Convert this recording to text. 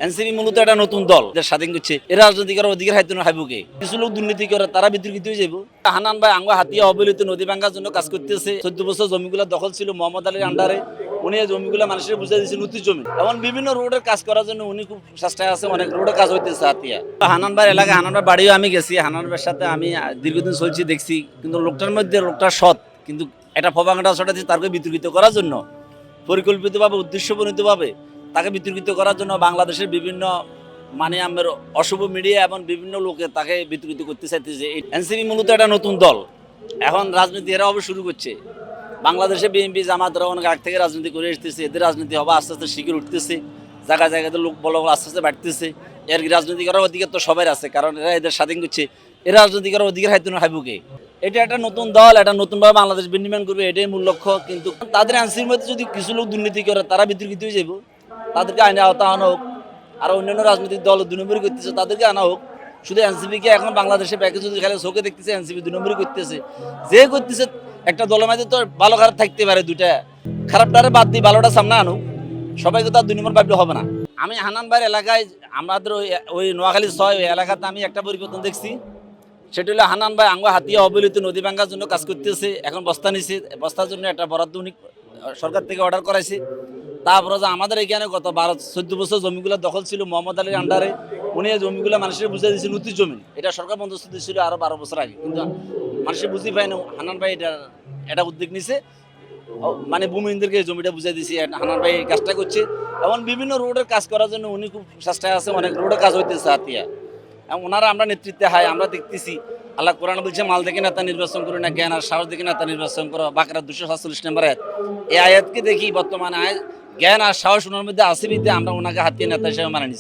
NCP মূলত একটা নতুন দল যারা স্বাধীন করছে এরা রাজনৈতিক করার অধিকার হাইতো না হাইবুকে কিছু লোক দুর্নীতি করে তারা বিতর্কিত হয়ে যাবো। হানান ভাই আঙ্গ হাতিয়া অবহেলিত নদী ভাঙ্গার জন্য কাজ করতেছে। 14 বছর জমিগুলো দখল ছিল মোহাম্মদ আলীর আন্ডারে। উনি এই জমিগুলো মানুষের বুঝিয়ে দিয়েছে নতুন জমি। এমন বিভিন্ন রোডের কাজ করার জন্য উনি খুব চেষ্টায় আছে। অনেক রোডের কাজ হইতেছে হাতিয়া। হানান ভাই এলাকায় হানান ভাই বাড়িও আমি গেছি। হানান ভাইয়ের সাথে আমি দীর্ঘদিন চলছি দেখছি, কিন্তু লোকটা সৎ, কিন্তু এটা ফবাঙ্গাটা ছড়াচ্ছে তারকে বিতর্কিত করার জন্য পরিকল্পিতভাবে উদ্দেশ্যপ্রণীতভাবে তাকে বিতর্কিত করার জন্য বাংলাদেশের বিভিন্ন মানে আমার অশুভ মিডিয়া এবং বিভিন্ন লোকে তাকে বিতর্কিত করতে চাইতেছে। এনসিপি মূলত একটা নতুন দল, এখন রাজনীতি এরা হবে শুরু করছে। বাংলাদেশে বিএনপি জামাতরা অনেক আগ থেকে রাজনীতি করে এসতেছে, এদের রাজনীতি হবে আস্তে আস্তে শিখে উঠতেছে, জায়গায় জায়গাতে লোক বড় আস্তে আস্তে বাড়তেছে। এর রাজনীতি করার অধিকার তো সবাই আছে, কারণ এরা এদের স্বাধীন করছে। এরা রাজনীতি করার অধিকার হাইতো না হাইবুকে। এটা একটা নতুন দল, এটা নতুনভাবে বাংলাদেশ বিনির্মাণ করবে, এটাই মূল লক্ষ্য। কিন্তু তাদের এনসিপির মধ্যে যদি কিছু লোক দুর্নীতি করে তারা বিতর্কিত হয়ে যাব, তাদেরকে আইনে আওতা আনা হোক। আর অন্যান্য রাজনৈতিক দল 2 নম্বরই করতেছে, তাদেরকে আনা হোক। শুধু এনসিপিকে এখন বাংলাদেশে প্যাকেজ যদি খেলে চোখে দেখতেছে এনসিপি 2 নম্বরই করতেছে। যে করতেছে একটা দলের মধ্যে তো ভালো খারাপ থাকতে পারে, দুইটা খারাপটারে বাদ দিয়ে ভালোটা সামনে আনুক। সবাইকে তো আর 2 নম্বর ভাবলে হবে না। আমি হানান ভাইয়ের এলাকায় আমাদের ওই নোয়াখালী 6 ওই এলাকাতে আমি একটা পরিবর্তন দেখছি। সেটা হলো হানান ভাই আঙ্গ হাতিয়া অবহেলিত নদী ভাঙ্গার জন্য কাজ করতেছে। এখন বস্তা নিছে, বস্তার জন্য একটা বরাদ্দ উনি সরকার থেকে অর্ডার করাইছে। তারপরে যে আমাদের এখানে গত 12-14 বছর জমিগুলো দখল ছিল মোহাম্মদ আলীর আন্ডারে। উনি এই জমিগুলো মানুষের বুঝিয়ে দিয়েছে নতুন জমি। এটা সরকার বন্দোবস্ত দিয়েছিল আরো 12 বছর আগে, কিন্তু মানুষের বুঝতে পায় না। হানান ভাই এটা উদ্যোগ নিছে, মানে ভূমিহীনদেরকে জমিটা বুঝিয়ে দিয়েছে। হানান ভাই এই কাজটা করছে। এমন বিভিন্ন রোডের কাজ করার জন্য উনি খুব চেষ্টায় আছে। অনেক রোডের কাজ হইতেছে হাতিয়া। ওনারা আমরা নেতৃত্বে হাই, আমরা দেখতেছি। আল্লাহ কোরআন বলছে মাল দেখে নেতা নির্বাচন করে না, জ্ঞান আর সাহস দেখে নেতা নির্বাচন করো। বাকরা 247 নম্বর আয়াত। এই আয়াতকে দেখি বর্তমানে জ্ঞান আর সাহস ওনার মধ্যে আসে বিধে আমরা ওনাকে হাতিয়ে নেতা হিসেবে মানে নিচ্ছি।